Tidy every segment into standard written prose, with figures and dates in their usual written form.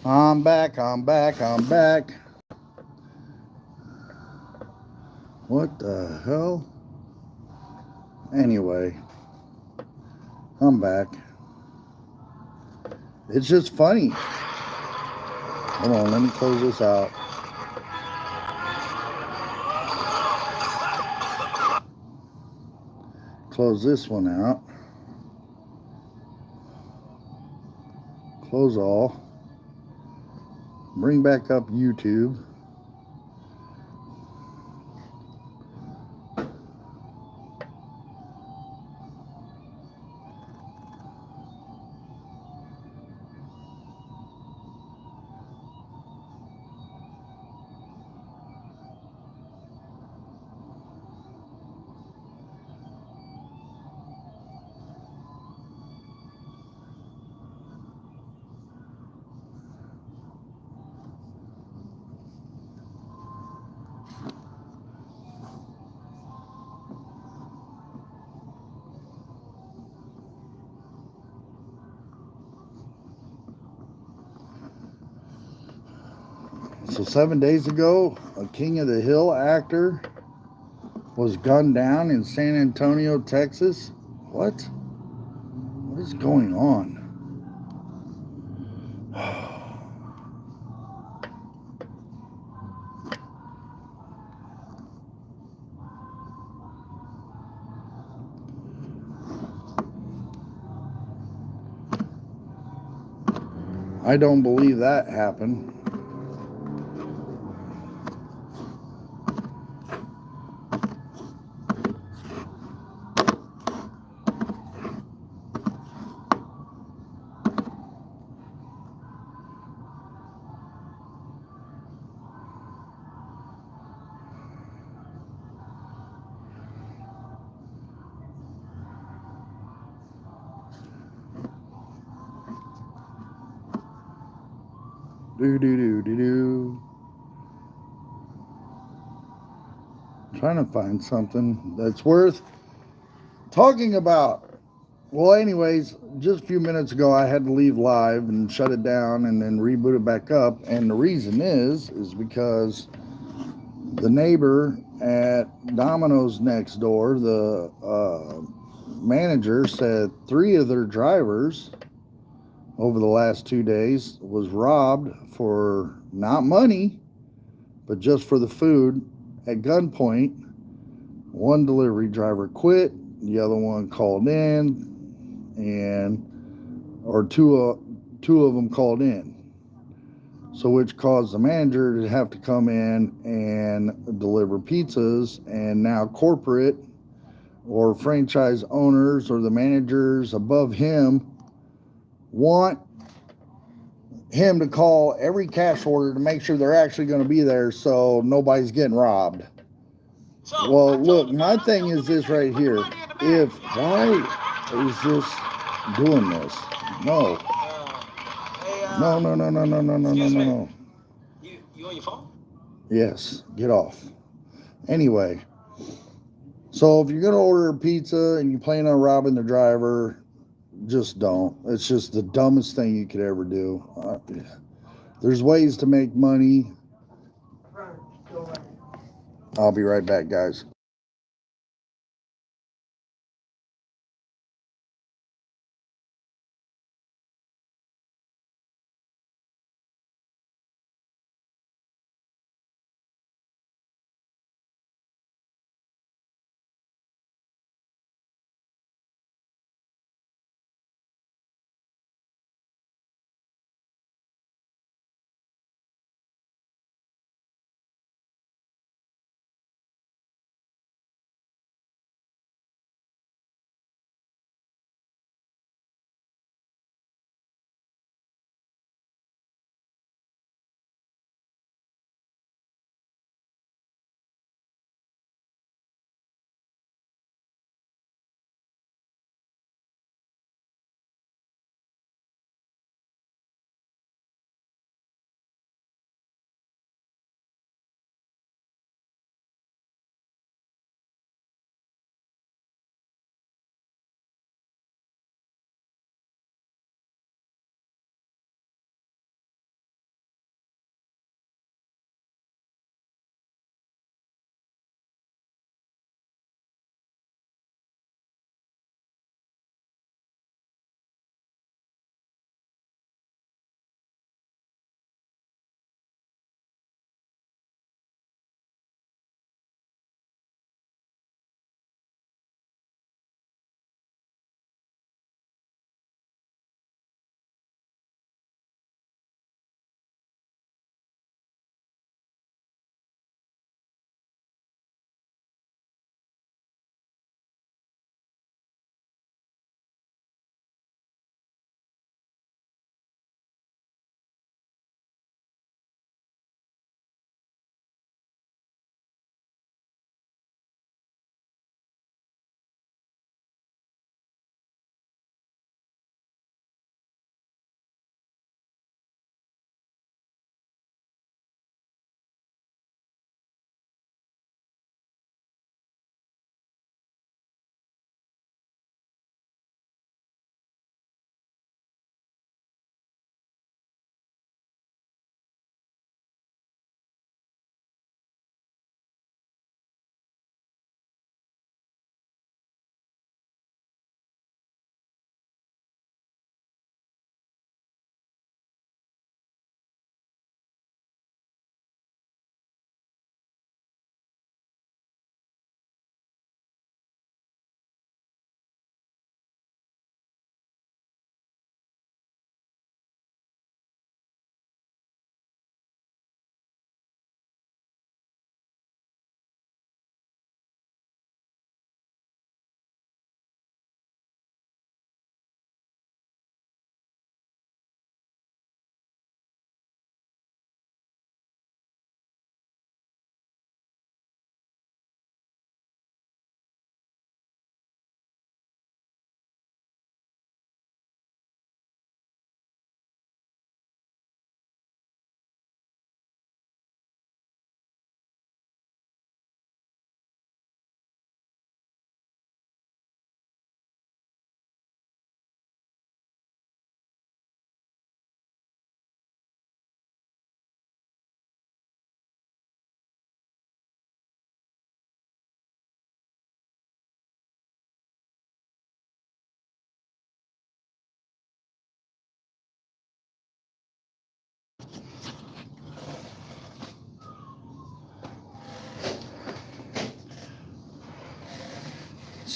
I'm back, I'm back, I'm back. What the hell? Anyway, I'm back. It's just funny. Hold on, let me close this out. Close this one out. Close all. Bring back up YouTube. So 7 days ago, a King of the Hill actor was gunned down in San Antonio, Texas. What? What is going on? I don't believe that happened. Do do do do do. Trying to find something that's worth talking about. Well, anyways, just a few minutes ago, I had to leave live and shut it down and then reboot it back up. And the reason is because the neighbor at Domino's next door, the manager said 3 of their drivers over the last 2 days was robbed for not money, but just for the food at gunpoint. One delivery driver quit, the other one called in, or two of them called in. So which caused the manager to have to come in and deliver pizzas, and now corporate or franchise owners or the managers above him want him to call every cash order to make sure they're actually going to be there so nobody's getting robbed. Well, look, my thing is this right here. Why is this doing this? No. No, no, no, no, no, no, no, no, no, no. You on your phone? Yes, get off. Anyway, so if you're going to order a pizza and you plan on robbing the driver, just don't. It's just the dumbest thing you could ever do. There's ways to make money. I'll be right back, guys.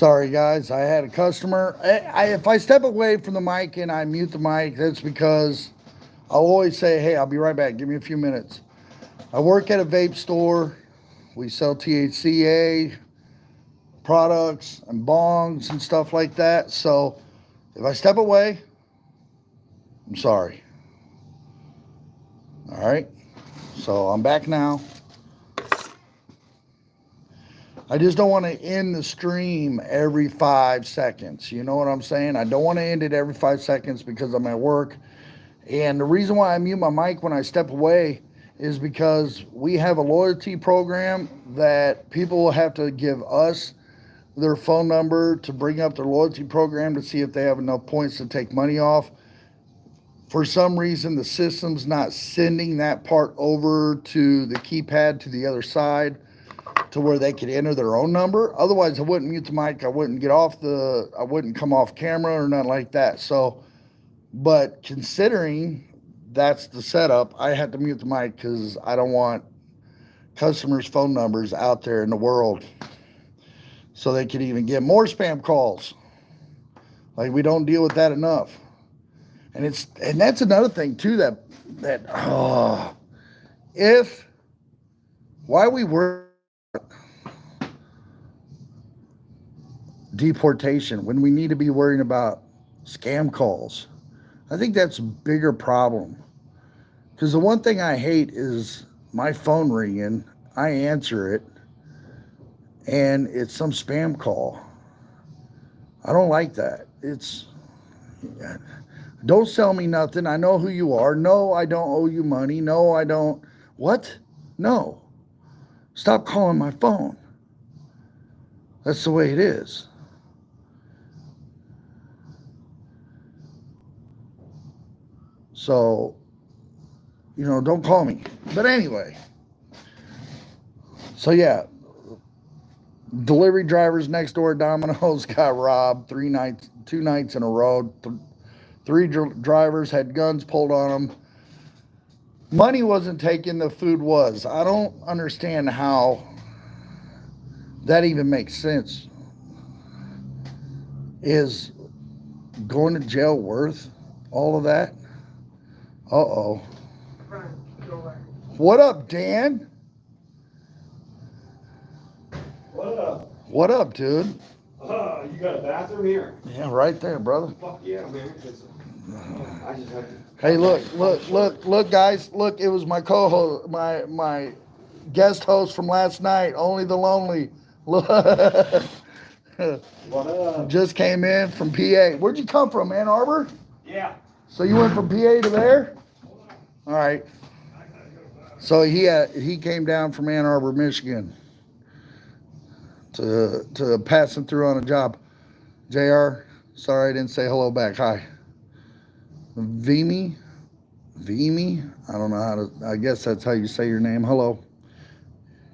Sorry, guys. I had a customer. If I step away from the mic and I mute the mic, that's because I'll always say, hey, I'll be right back. Give me a few minutes. I work at a vape store. We sell THCA products and bongs and stuff like that. So if I step away, I'm sorry. All right. So I'm back now. I just don't want to end the stream every 5 seconds. You know what I'm saying? I don't want to end it every 5 seconds because I'm at work. And the reason why I mute my mic when I step away is because we have a loyalty program that people will have to give us their phone number to bring up their loyalty program to see if they have enough points to take money off. For some reason, the system's not sending that part over to the keypad to the other side to where they could enter their own number. Otherwise, I wouldn't mute the mic. I wouldn't I wouldn't come off camera or nothing like that. So, but considering that's the setup, I had to mute the mic because I don't want customers' phone numbers out there in the world so they could even get more spam calls. Like, we don't deal with that enough. And that's another thing too, why we were deportation when we need to be worrying about scam calls. I think that's a bigger problem. Because the one thing I hate is my phone ringing, I answer it, and it's some spam call. I don't like that. Don't sell me nothing. I know who you are. No, I don't owe you money. No, I don't. What? No. Stop calling my phone. That's the way it is. So, don't call me. But anyway. So, yeah. Delivery drivers next door at Domino's got robbed 2 nights in a row. 3 drivers had guns pulled on them. Money wasn't taken, the food was. I don't understand how that even makes sense. Is going to jail worth all of that? Uh-oh. What up, Dan? What up? What up, dude? You got a bathroom here? Yeah, right there, brother. Fuck yeah, man. I just had to... Hey, look, guys. Look, it was my co-host, my guest host from last night, Only the Lonely. Look. What up? Just came in from PA. Where'd you come from, Ann Arbor? Yeah. So you went from PA to there? All right. So he came down from Ann Arbor, Michigan to passing through on a job. JR, sorry I didn't say hello back. Hi. Vimy, I don't know how to, I guess that's how you say your name. Hello.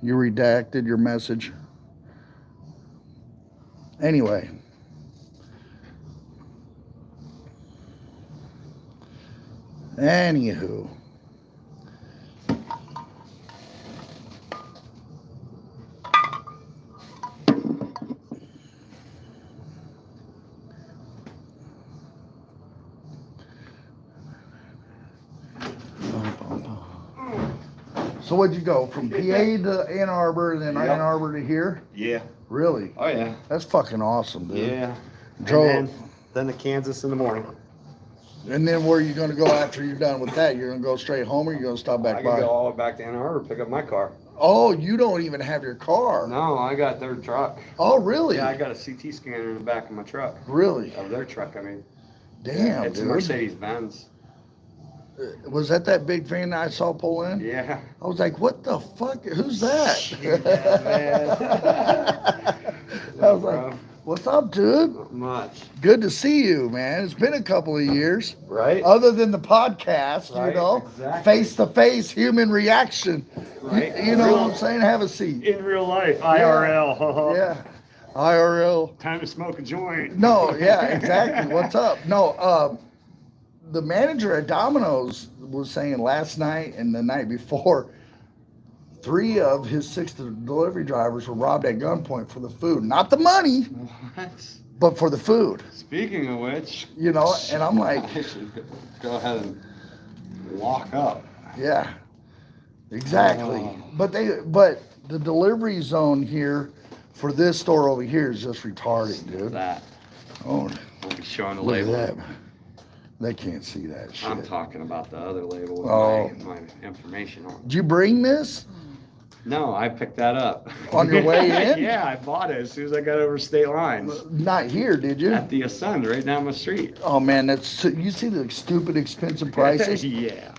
You redacted your message. Anyway. Anywho. So what'd you go from PA to Ann Arbor and then Yep. Ann Arbor to here? Yeah. Really? Oh, yeah. That's fucking awesome, dude. Yeah. Drove. And then to Kansas in the morning. And then where are you going to go after you're done with that? You're going to go straight home or you're going to stop I back can by? go all the way back to Ann Arbor, pick up my car. Oh, you don't even have your car. No, I got their truck. Oh, really? Yeah, I got a CT scanner in the back of my truck. Really? Of their truck, I mean. Damn, It's a dude. Mercedes-Benz. Was that big van that I saw pull in? Yeah. I was like, what the fuck? Who's that? Yeah, man. I was like, what's up, dude? Not much. Good to see you, man. It's been a couple of years. Right? Other than the podcast, Right, exactly. face-to-face human reaction. Right. You know what I'm saying? Have a seat. In real life, IRL. Yeah. IRL. Time to smoke a joint. No, yeah, exactly. What's up? No, the manager at Domino's was saying last night and the night before, 3 of his 6 delivery drivers were robbed at gunpoint for the food. Not the money, What? but for the food. Speaking of which, You know, and I'm like, I should go ahead and lock up. yeah, exactly. Oh. But the delivery zone here for this store over here is just retarded, dude. That. Oh, We'll be showing the look at label. that. They can't see that shit. I'm talking about the other label with Oh. my information on. Did you bring this No, I picked that up. on your way in? Yeah, I bought it as soon as I got over state lines. Not here, did you? At the Ascend, right down the street. Oh man, you see the stupid expensive prices? Yeah.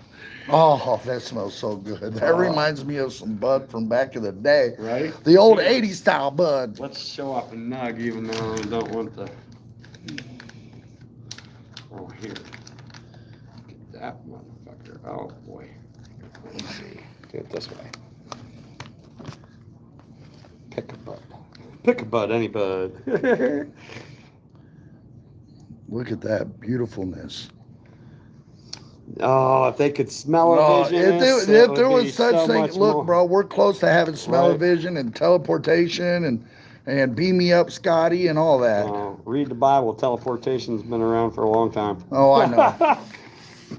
Oh, that smells so good. That reminds me of some bud from back in the day. Right? The old 80s style bud. Let's show off a nug, even though I don't want the. Oh, here. Get that motherfucker. Oh, boy. Let's see. Do it this way. Pick a bud. Pick a bud, any bud. Look at that beautifulness. Oh, if they could smell Oh, a vision. if there was such thing, look, bro, we're close to having smell-o-vision and teleportation and beam me up, Scotty, and all that. Read the Bible. Teleportation's been around for a long time. Oh, I know.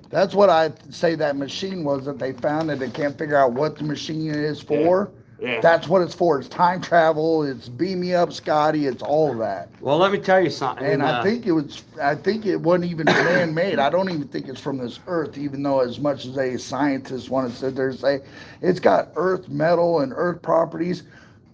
That's what I say that machine was that they found that they can't figure out what the machine is for. Yeah. That's what it's for. It's time travel. It's beam me up, Scotty. It's all of that. Well, let me tell you something. And I think it wasn't even man-made. I don't even think it's from this earth, even though as much as scientists want to sit there and say it's got earth metal and earth properties.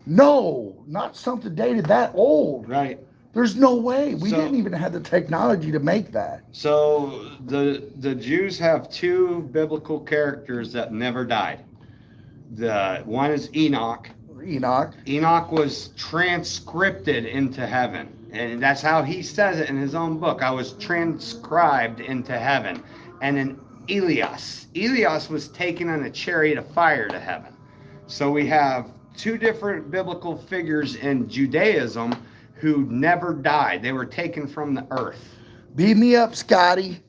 No, not something dated that old. Right. There's no way. We So- didn't even have the technology to make that. So the Jews have 2 biblical characters that never died. The one is Enoch. Enoch. Enoch was transcripted into heaven. And that's how he says it in his own book. I was transcribed into heaven. And then Elias. Elias was taken on a chariot of fire to heaven. So we have 2 different biblical figures in Judaism who never died. They were taken from the earth. Beam me up, Scotty.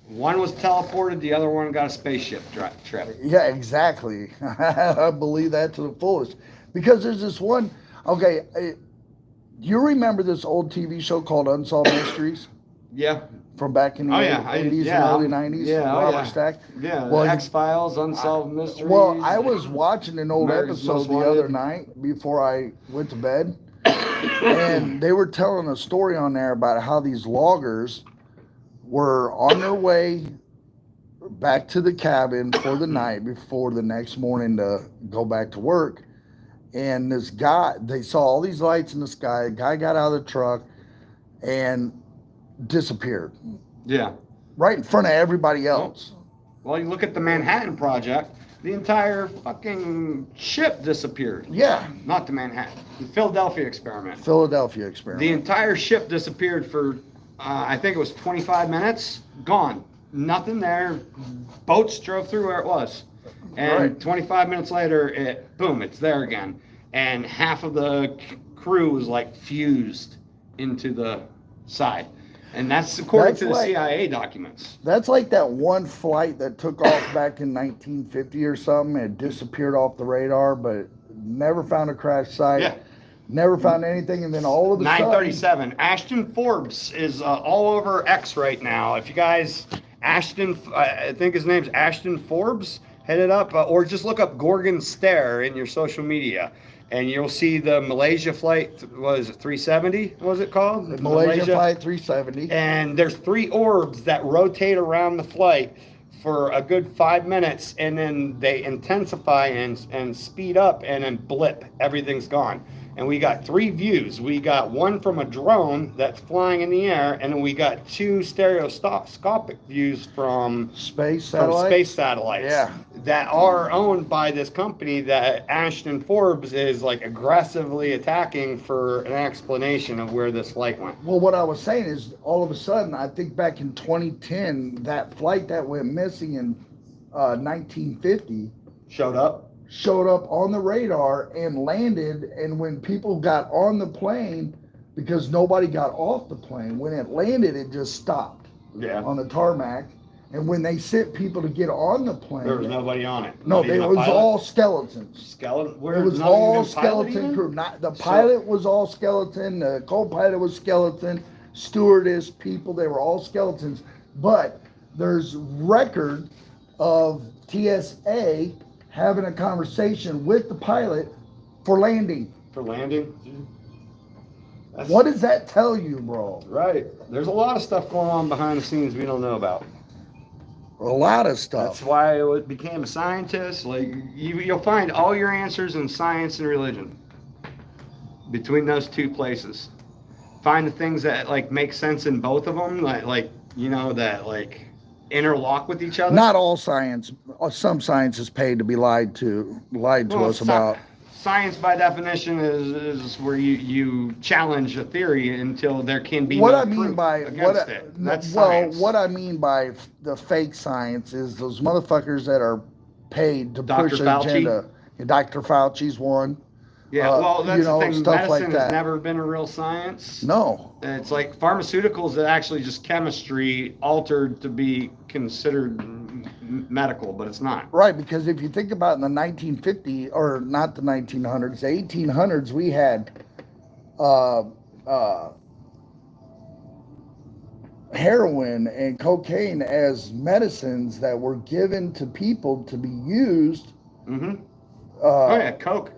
One was teleported, the other one got a spaceship trip. Yeah, exactly. I believe that to the fullest. Because there's this one, okay, you remember this old TV show called Unsolved Mysteries? Yeah. From back in the 80s and early 90s? Yeah, Robert Stack? Yeah, Well, X-Files, Unsolved Mysteries. Well, I was watching an old America's episode Most the Wanted. other night before I went to bed. And they were telling a story on there about how these loggers were on their way back to the cabin for the night before the next morning to go back to work. And this guy, they saw all these lights in the sky. A guy got out of the truck and disappeared Yeah. right in front of everybody else. Well, you look at the Manhattan Project, the entire fucking ship disappeared. Yeah, Not the Manhattan, the Philadelphia experiment. Philadelphia The experiment. entire ship disappeared for, I think it was 25 minutes. Gone. Nothing there. Boats drove through where it was. And Right. 25 minutes later, boom, it's there again. And half of the crew was like fused into the side. And that's according That's to the like- CIA documents. That's like that one flight that took off back in 1950 or something. It disappeared off the radar, but never found a crash site. Yeah. Never found anything, and then all of a sudden, 937. Ashton Forbes is all over X right now. If you guys, I think his name's Ashton Forbes, hit it up, or just look up Gorgon Stare in your social media, and you'll see the Malaysia flight. Was it 370? What was it called? the Malaysia Flight 370. And there's 3 orbs that rotate around the flight for a good 5 minutes, and then they intensify and speed up, and then blip, everything's gone. And we got 3 views. We got one from a drone that's flying in the air, and then we got 2 stereoscopic views from Space satellite. space satellites Yeah. that are owned by this company that Ashton Forbes is like aggressively attacking for an explanation of where this flight went. Well, what I was saying is, all of a sudden, I think back in 2010, that flight that went missing in 1950 Showed up. showed up on the radar and landed. And when people got on the plane, because nobody got off the plane, when it landed, it just stopped Yeah. on the tarmac. And when they sent people to get on the plane, There was nobody on it. no, Not it even a was pilot? all skeletons. Skeleton. It was all skeleton crew. Not the pilot was all skeleton. The co-pilot was skeleton. Stewardess people, they were all skeletons. But there's record of TSA having a conversation with the pilot for landing. For landing. What does that tell you, bro? Right. There's a lot of stuff going on behind the scenes we don't know about. A lot of stuff. That's why I became a scientist. Like you'll find all your answers in science and religion. Between those two places, find the things that like make sense in both of them. Like you know that like interlock with each other. Not all science. Some science is paid to be lied to us about. Science, by definition, is where you challenge a theory until there can be What no I mean proof by against it. That's science. what I mean by the fake science is those motherfuckers that are paid to Dr. push an Fauci? agenda. Dr. Fauci's one. Yeah, well, that's the thing. stuff Medicine like that. has never been a real science. No. It's like pharmaceuticals that actually just chemistry altered to be considered medical, but it's not. Right, because if you think about in the 1950s, or not the 1900s, the 1800s, we had heroin and cocaine as medicines that were given to people to be used. Mm-hmm. Oh yeah, Coke.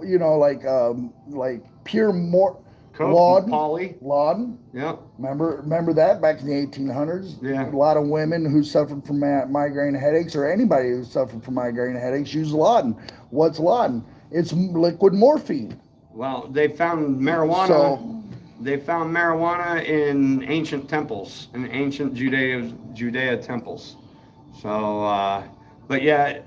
You know, like pure Coke, laudanum. Poly. Laudanum. Yeah. Remember that back in the 1800s? Yeah. A lot of women who suffered from migraine headaches, or anybody who suffered from migraine headaches, use laudanum. What's laudanum? It's liquid morphine. Well, they found marijuana. They found marijuana in ancient temples, in ancient Judea temples. So, but yeah,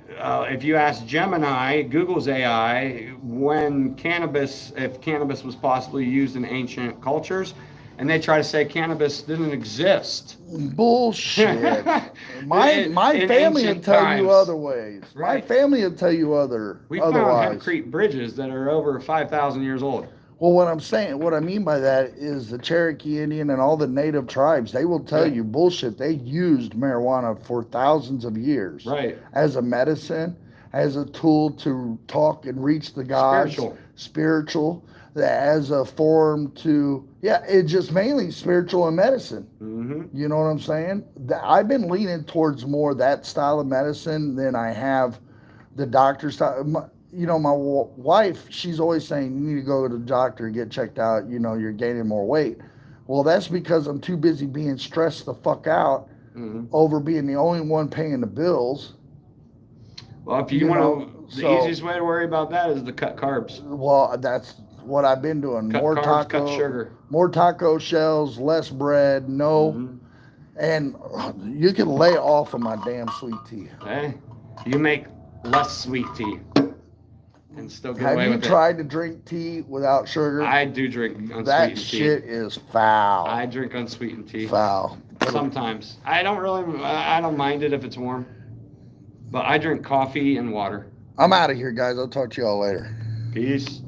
if you ask Gemini, Google's AI, when if cannabis was possibly used in ancient cultures, and they try to say cannabis didn't exist. Bullshit. my family will tell you other ways. Right. My family will tell you otherwise. We found hempcrete bridges that are over 5,000 years old. Well, what I mean by that is the Cherokee Indian and all the native tribes, they will tell you bullshit. They used marijuana for thousands of years. Right. As a medicine, as a tool to talk and reach the gods. Spiritual. As a form to, it's just mainly spiritual and medicine. Mm-hmm. You know what I'm saying? I've been leaning towards more that style of medicine than I have the doctor style. You know, my wife, she's always saying, you need to go to the doctor and get checked out. You know, you're gaining more weight. Well, that's because I'm too busy being stressed the fuck out over being the only one paying the bills. Well, if you want to, the easiest way to worry about that is to cut carbs. Well, that's what I've been doing. More carbs, cut sugar. More taco shells, less bread, and you can lay off of my damn sweet tea. Hey, you make less sweet tea. And still get away with it. Have you tried to drink tea without sugar? I do drink unsweetened tea. That shit is foul. I drink unsweetened tea. Foul. Sometimes. I don't mind it if it's warm. But I drink coffee and water. I'm out of here, guys. I'll talk to y'all later. Peace.